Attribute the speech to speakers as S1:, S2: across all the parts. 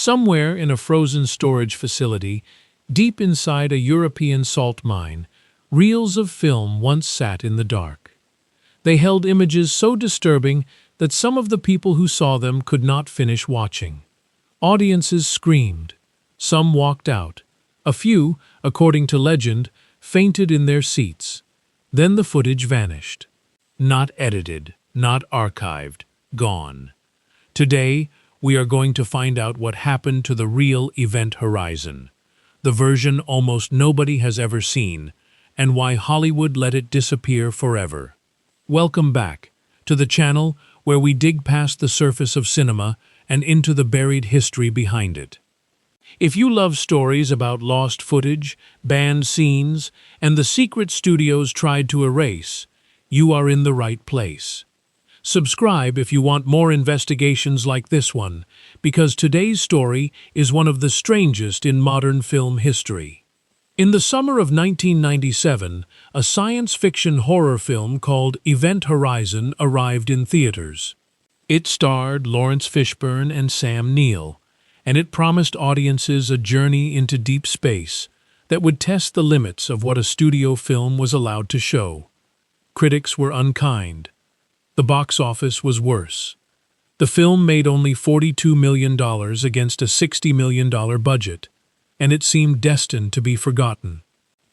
S1: Somewhere in a frozen storage facility, deep inside a European salt mine, reels of film once sat in the dark. They held images so disturbing that some of the people who saw them could not finish watching. Audiences screamed. Some walked out. A few, according to legend, fainted in their seats. Then the footage vanished. Not edited, not archived, gone. Today, we are going to find out what happened to the real Event Horizon, the version almost nobody has ever seen, and why Hollywood let it disappear forever. Welcome back to the channel where we dig past the surface of cinema and into the buried history behind it. If you love stories about lost footage, banned scenes, and the secret studios tried to erase, you are in the right place. Subscribe if you want more investigations like this one, because today's story is one of the strangest in modern film history. In the summer of 1997, a science fiction horror film called Event Horizon arrived in theaters. It starred Laurence Fishburne and Sam Neill, and it promised audiences a journey into deep space that would test the limits of what a studio film was allowed to show. Critics were unkind. The box office was worse. The film made only $42 million against a $60 million budget, and it seemed destined to be forgotten.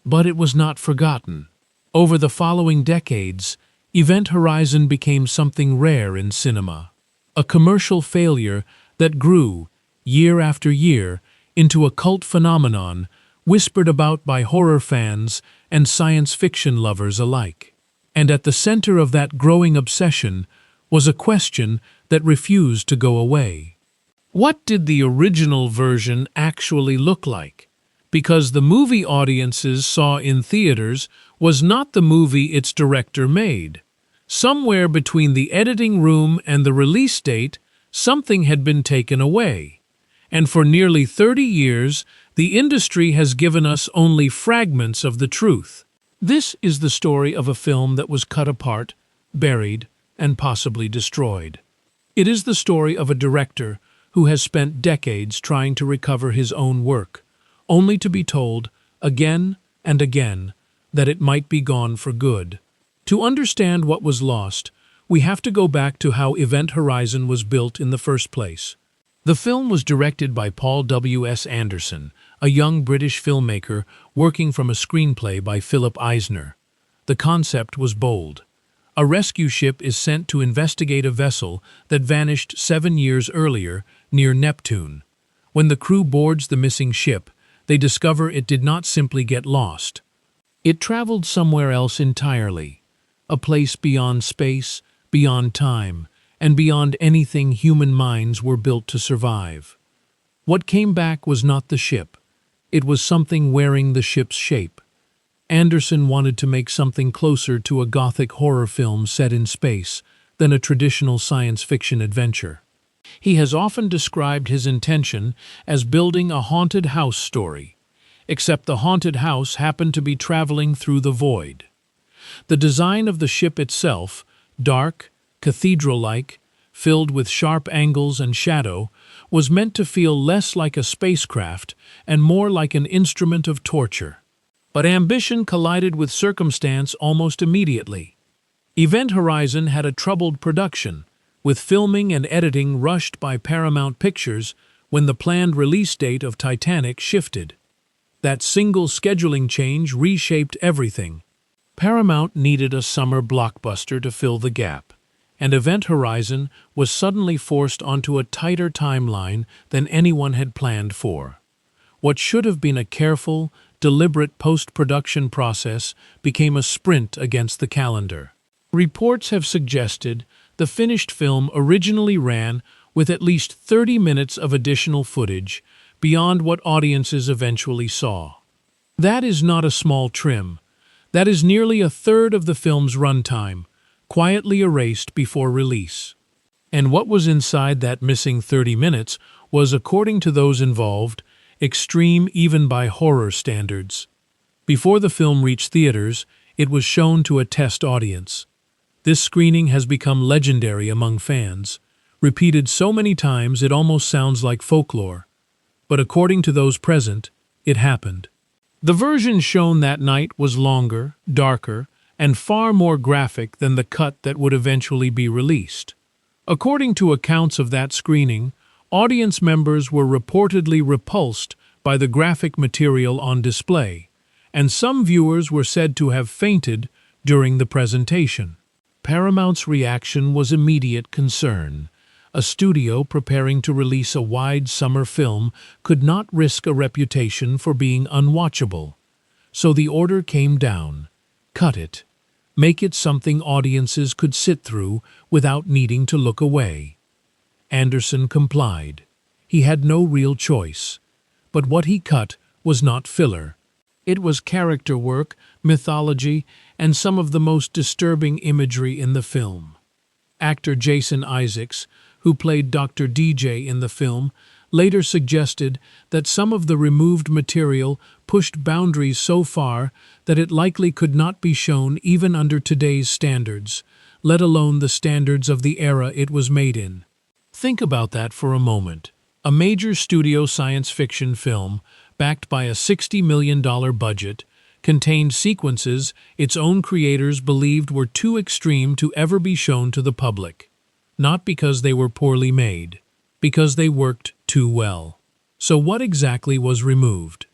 S1: But it was not forgotten. Over the following decades, Event Horizon became something rare in cinema, a commercial failure that grew, year after year, into a cult phenomenon whispered about by horror fans and science fiction lovers alike. And at the center of that growing obsession was a question that refused to go away. What did the original version actually look like? Because the movie audiences saw in theaters was not the movie its director made. Somewhere between the editing room and the release date, something had been taken away. And for nearly 30 years, the industry has given us only fragments of the truth. This is the story of a film that was cut apart, buried, and possibly destroyed. It is the story of a director who has spent decades trying to recover his own work, only to be told, again and again, that it might be gone for good. To understand what was lost, we have to go back to how Event Horizon was built in the first place. The film was directed by Paul W. S. Anderson, a young British filmmaker working from a screenplay by Philip Eisner. The concept was bold. A rescue ship is sent to investigate a vessel that vanished 7 years earlier near Neptune. When the crew boards the missing ship, they discover it did not simply get lost. It traveled somewhere else entirely, a place beyond space, beyond time, and beyond anything human minds were built to survive. What came back was not the ship. It was something wearing the ship's shape. Anderson wanted to make something closer to a gothic horror film set in space than a traditional science fiction adventure. He has often described his intention as building a haunted house story, except the haunted house happened to be traveling through the void. The design of the ship itself, dark, cathedral-like, filled with sharp angles and shadow, was meant to feel less like a spacecraft and more like an instrument of torture. But ambition collided with circumstance almost immediately. Event Horizon had a troubled production, with filming and editing rushed by Paramount Pictures when the planned release date of Titanic shifted. That single scheduling change reshaped everything. Paramount needed a summer blockbuster to fill the gap, and Event Horizon was suddenly forced onto a tighter timeline than anyone had planned for. What should have been a careful, deliberate post-production process became a sprint against the calendar. Reports have suggested the finished film originally ran with at least 30 minutes of additional footage beyond what audiences eventually saw. That is not a small trim. That is nearly a third of the film's runtime, quietly erased before release. And what was inside that missing 30 minutes was, according to those involved, extreme even by horror standards. Before the film reached theaters, it was shown to a test audience. This screening has become legendary among fans, repeated so many times it almost sounds like folklore. but according to those present, it happened. The version shown that night was longer, darker, and far more graphic than the cut that would eventually be released. According to accounts of that screening, audience members were reportedly repulsed by the graphic material on display, and some viewers were said to have fainted during the presentation. Paramount's reaction was immediate concern. A studio preparing to release a wide summer film could not risk a reputation for being unwatchable. So the order came down: cut it. Make it something audiences could sit through without needing to look away. Anderson complied. He had no real choice. But what he cut was not filler. It was character work, mythology, and some of the most disturbing imagery in the film. Actor Jason Isaacs, who played Dr. DJ in the film, later suggested that some of the removed material pushed boundaries so far that it likely could not be shown even under today's standards, let alone the standards of the era it was made in. Think about that for a moment. A major studio science fiction film, backed by a $60 million budget, contained sequences its own creators believed were too extreme to ever be shown to the public. Not because they were poorly made, because they worked too well. So what exactly was removed?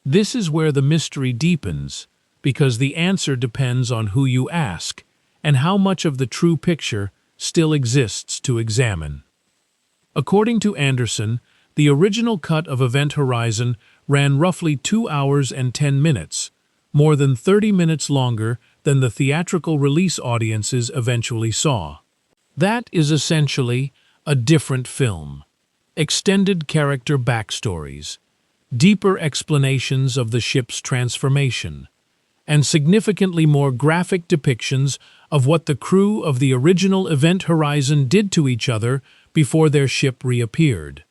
S1: This is where the mystery deepens, because the answer depends on who you ask and how much of the true picture still exists to examine. According to Anderson, the original cut of Event Horizon ran roughly 2 hours and 10 minutes, more than 30 minutes longer than the theatrical release audiences eventually saw. That is essentially a different film. Extended character backstories, deeper explanations of the ship's transformation, and significantly more graphic depictions of what the crew of the original Event Horizon did to each other before their ship reappeared.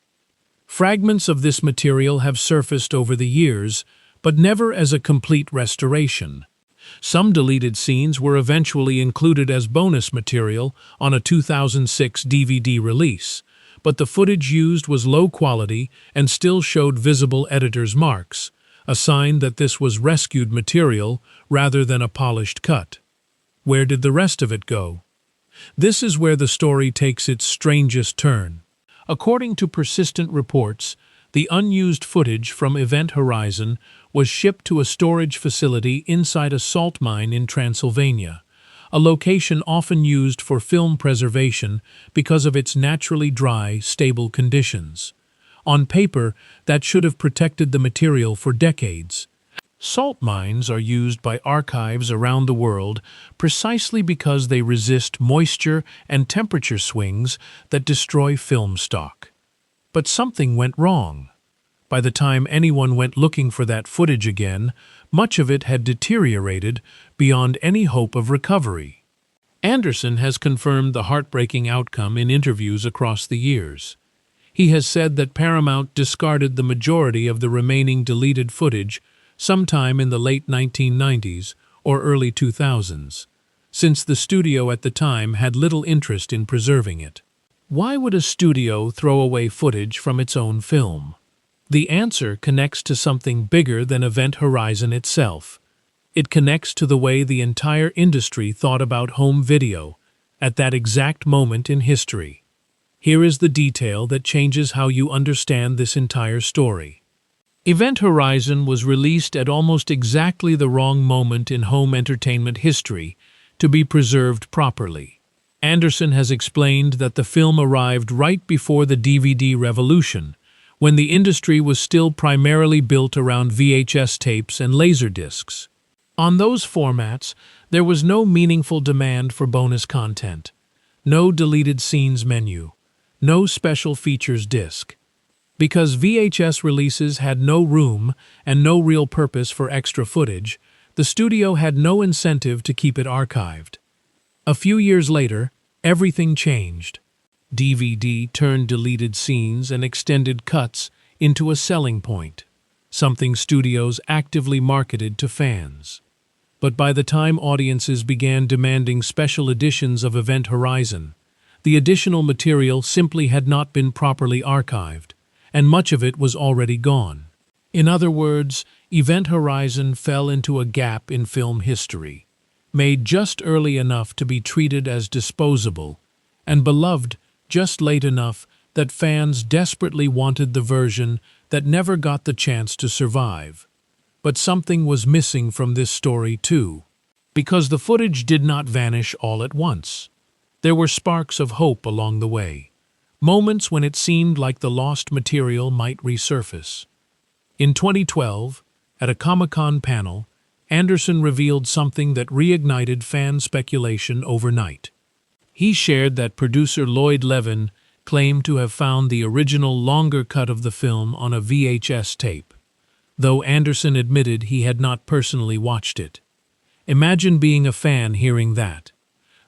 S1: Fragments of this material have surfaced over the years, but never as a complete restoration. Some deleted scenes were eventually included as bonus material on a 2006 DVD release, but the footage used was low quality and still showed visible editor's marks, a sign that this was rescued material rather than a polished cut. Where did the rest of it go? This is where the story takes its strangest turn. According to persistent reports, the unused footage from Event Horizon was shipped to a storage facility inside a salt mine in Transylvania, a location often used for film preservation because of its naturally dry, stable conditions. On paper, that should have protected the material for decades. Salt mines are used by archives around the world precisely because they resist moisture and temperature swings that destroy film stock. But something went wrong. By the time anyone went looking for that footage again, much of it had deteriorated beyond any hope of recovery. Anderson has confirmed the heartbreaking outcome in interviews across the years. He has said that Paramount discarded the majority of the remaining deleted footage sometime in the late 1990s or early 2000s, since the studio at the time had little interest in preserving it. Why would a studio throw away footage from its own film? The answer connects to something bigger than Event Horizon itself. It connects to the way the entire industry thought about home video at that exact moment in history. Here is the detail that changes how you understand this entire story. Event Horizon was released at almost exactly the wrong moment in home entertainment history to be preserved properly. Anderson has explained that the film arrived right before the DVD revolution, when the industry was still primarily built around VHS tapes and laserdiscs. On those formats, there was no meaningful demand for bonus content, no deleted scenes menu, no special features disc. Because VHS releases had no room and no real purpose for extra footage, the studio had no incentive to keep it archived. A few years later, everything changed. DVD turned deleted scenes and extended cuts into a selling point, something studios actively marketed to fans. But by the time audiences began demanding special editions of Event Horizon, the additional material simply had not been properly archived, and much of it was already gone. In other words, Event Horizon fell into a gap in film history, made just early enough to be treated as disposable, and beloved just late enough that fans desperately wanted the version that never got the chance to survive. But something was missing from this story too, because the footage did not vanish all at once. There were sparks of hope along the way, moments when it seemed like the lost material might resurface. In 2012, at a Comic-Con panel, Anderson revealed something that reignited fan speculation overnight. He shared that producer Lloyd Levin claimed to have found the original longer cut of the film on a VHS tape, though Anderson admitted he had not personally watched it. Imagine being a fan hearing that.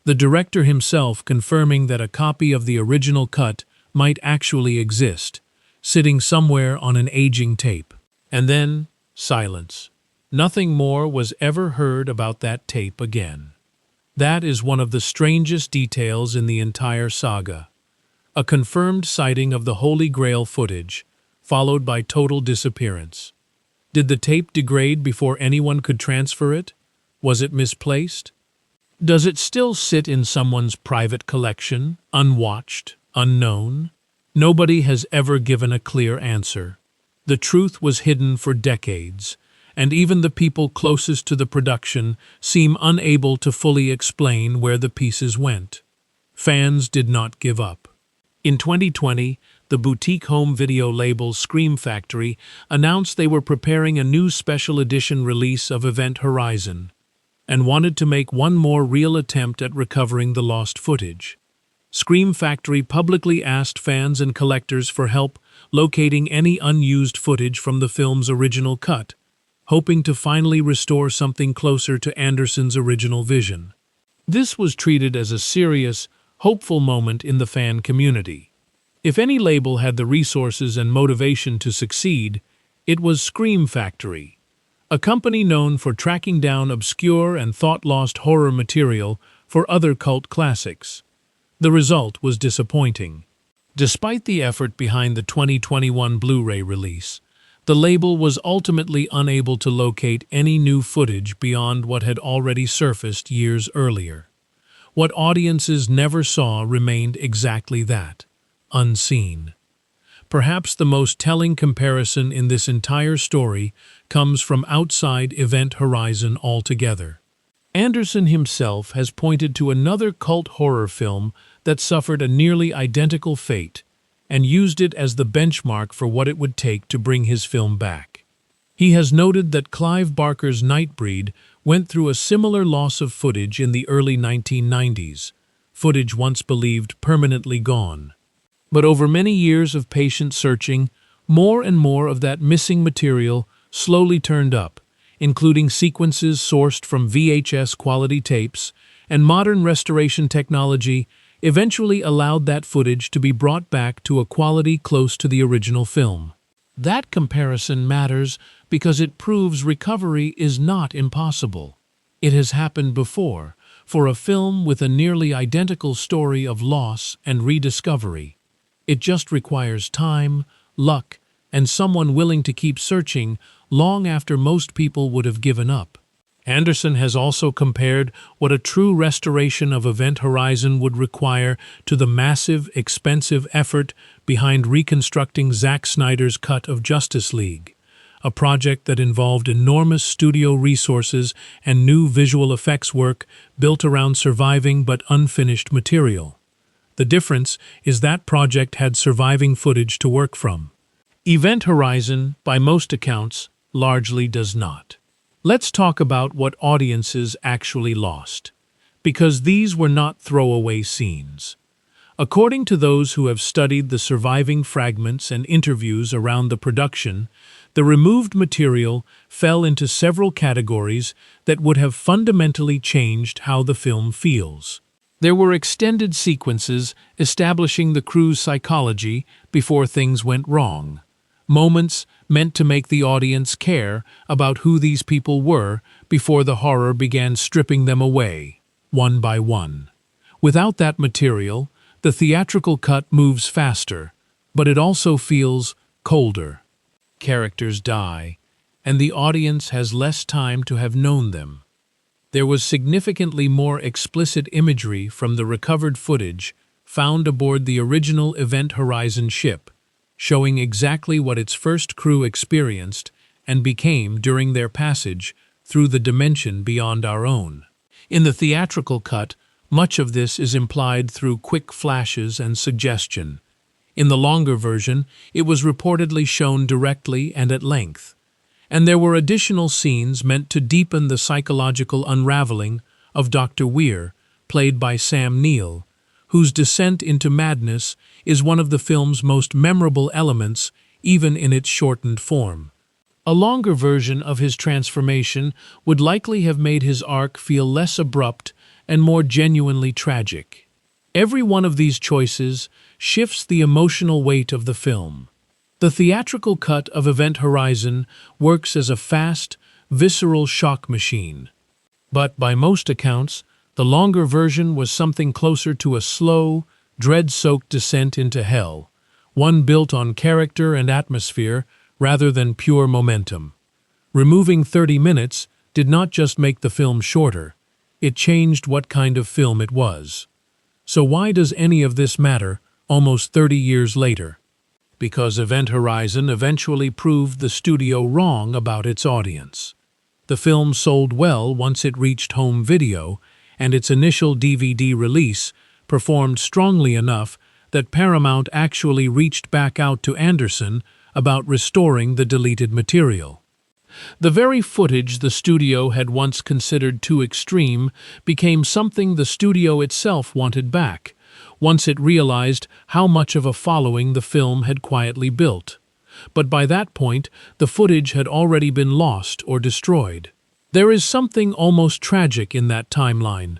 S1: The director himself confirming that a copy of the original cut might actually exist, sitting somewhere on an aging tape. And then, silence. Nothing more was ever heard about that tape again. That is one of the strangest details in the entire saga. A confirmed sighting of the Holy Grail footage, followed by total disappearance. Did the tape degrade before anyone could transfer it? Was it misplaced? Does it still sit in someone's private collection, unwatched, unknown? Nobody has ever given a clear answer. The truth was hidden for decades, and even the people closest to the production seem unable to fully explain where the pieces went. Fans did not give up. In 2020, the boutique home video label Scream Factory announced they were preparing a new special edition release of Event Horizon, and wanted to make one more real attempt at recovering the lost footage. Scream Factory publicly asked fans and collectors for help locating any unused footage from the film's original cut, hoping to finally restore something closer to Anderson's original vision. This was treated as a serious, hopeful moment in the fan community. If any label had the resources and motivation to succeed, it was Scream Factory, a company known for tracking down obscure and thought-lost horror material for other cult classics. The result was disappointing. Despite the effort behind the 2021 Blu-ray release, the label was ultimately unable to locate any new footage beyond what had already surfaced years earlier. What audiences never saw remained exactly that, unseen. Perhaps the most telling comparison in this entire story comes from outside Event Horizon altogether. Anderson himself has pointed to another cult horror film that suffered a nearly identical fate and used it as the benchmark for what it would take to bring his film back. He has noted that Clive Barker's Nightbreed went through a similar loss of footage in the early 1990s, footage once believed permanently gone. But over many years of patient searching, more and more of that missing material slowly turned up, including sequences sourced from VHS quality tapes, and modern restoration technology eventually allowed that footage to be brought back to a quality close to the original film. That comparison matters because it proves recovery is not impossible. It has happened before, for a film with a nearly identical story of loss and rediscovery. It just requires time, luck, and someone willing to keep searching long after most people would have given up. Anderson has also compared what a true restoration of Event Horizon would require to the massive, expensive effort behind reconstructing Zack Snyder's cut of Justice League, a project that involved enormous studio resources and new visual effects work built around surviving but unfinished material. The difference is that project had surviving footage to work from. Event Horizon, by most accounts, largely does not. Let's talk about what audiences actually lost, because these were not throwaway scenes. According to those who have studied the surviving fragments and interviews around the production, the removed material fell into several categories that would have fundamentally changed how the film feels. There were extended sequences establishing the crew's psychology before things went wrong. Moments meant to make the audience care about who these people were before the horror began stripping them away, one by one. Without that material, the theatrical cut moves faster, but it also feels colder. Characters die, and the audience has less time to have known them. There was significantly more explicit imagery from the recovered footage found aboard the original Event Horizon ship, showing exactly what its first crew experienced and became during their passage through the dimension beyond our own. In the theatrical cut, much of this is implied through quick flashes and suggestion. In the longer version, it was reportedly shown directly and at length. And there were additional scenes meant to deepen the psychological unraveling of Dr. Weir, played by Sam Neill, whose descent into madness is one of the film's most memorable elements, even in its shortened form. A longer version of his transformation would likely have made his arc feel less abrupt and more genuinely tragic. Every one of these choices shifts the emotional weight of the film. The theatrical cut of Event Horizon works as a fast, visceral shock machine. But by most accounts, the longer version was something closer to a slow, dread-soaked descent into hell, one built on character and atmosphere rather than pure momentum. Removing 30 minutes did not just make the film shorter, it changed what kind of film it was. So why does any of this matter almost 30 years later? Because Event Horizon eventually proved the studio wrong about its audience. The film sold well once it reached home video, and its initial DVD release performed strongly enough that Paramount actually reached back out to Anderson about restoring the deleted material. The very footage the studio had once considered too extreme became something the studio itself wanted back, once it realized how much of a following the film had quietly built. But by that point, the footage had already been lost or destroyed. There is something almost tragic in that timeline.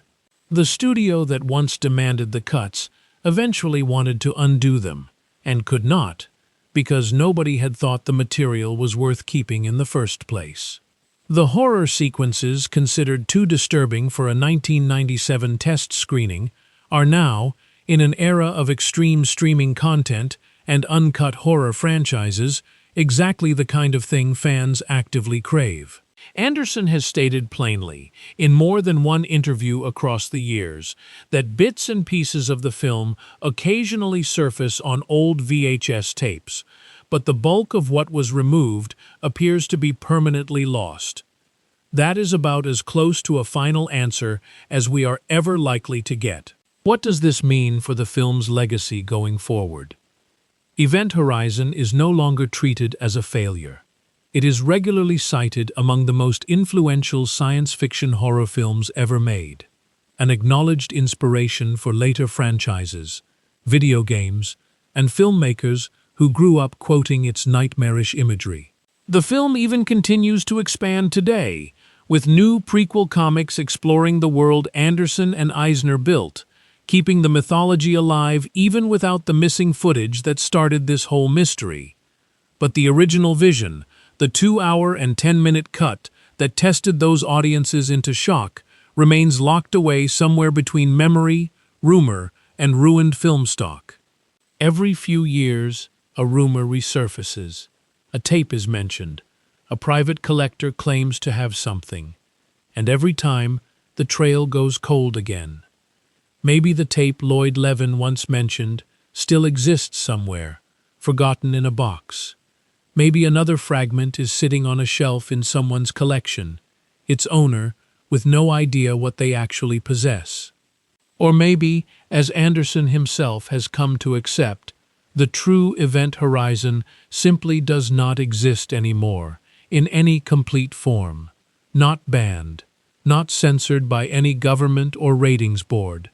S1: The studio that once demanded the cuts eventually wanted to undo them, and could not, because nobody had thought the material was worth keeping in the first place. The horror sequences considered too disturbing for a 1997 test screening are now, in an era of extreme streaming content and uncut horror franchises, exactly the kind of thing fans actively crave. Anderson has stated plainly, in more than one interview across the years, that bits and pieces of the film occasionally surface on old VHS tapes, but the bulk of what was removed appears to be permanently lost. That is about as close to a final answer as we are ever likely to get. What does this mean for the film's legacy going forward? Event Horizon is no longer treated as a failure. It is regularly cited among the most influential science fiction horror films ever made, an acknowledged inspiration for later franchises, video games, and filmmakers who grew up quoting its nightmarish imagery. The film even continues to expand today, with new prequel comics exploring the world Anderson and Eisner built, keeping the mythology alive even without the missing footage that started this whole mystery. But the original vision, the 2-hour and 10-minute cut that tested those audiences into shock, remains locked away somewhere between memory, rumor, and ruined film stock. Every few years, a rumor resurfaces. A tape is mentioned. A private collector claims to have something. And every time, the trail goes cold again. Maybe the tape Lloyd Levin once mentioned still exists somewhere, forgotten in a box. Maybe another fragment is sitting on a shelf in someone's collection, its owner with no idea what they actually possess. Or maybe, as Anderson himself has come to accept, the true Event Horizon simply does not exist anymore, in any complete form. Not banned, not censored by any government or ratings board,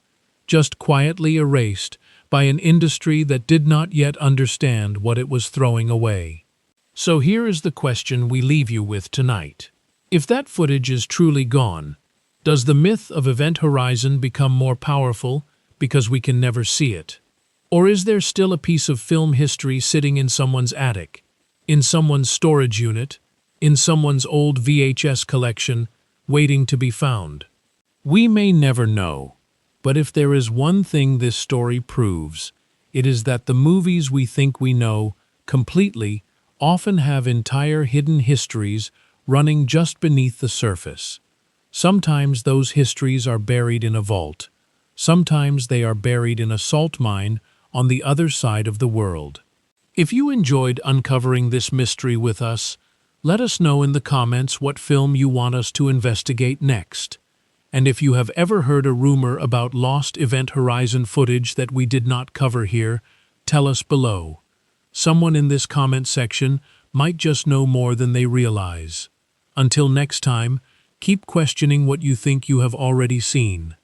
S1: just quietly erased by an industry that did not yet understand what it was throwing away. So here is the question we leave you with tonight. If that footage is truly gone, does the myth of Event Horizon become more powerful because we can never see it? Or is there still a piece of film history sitting in someone's attic, in someone's storage unit, in someone's old VHS collection, waiting to be found? We may never know, but if there is one thing this story proves, it is that the movies we think we know completely, often have entire hidden histories running just beneath the surface. Sometimes those histories are buried in a vault. Sometimes they are buried in a salt mine on the other side of the world. If you enjoyed uncovering this mystery with us, let us know in the comments what film you want us to investigate next. And if you have ever heard a rumor about lost Event Horizon footage that we did not cover here, tell us below. Someone in this comment section might just know more than they realize. Until next time, keep questioning what you think you have already seen.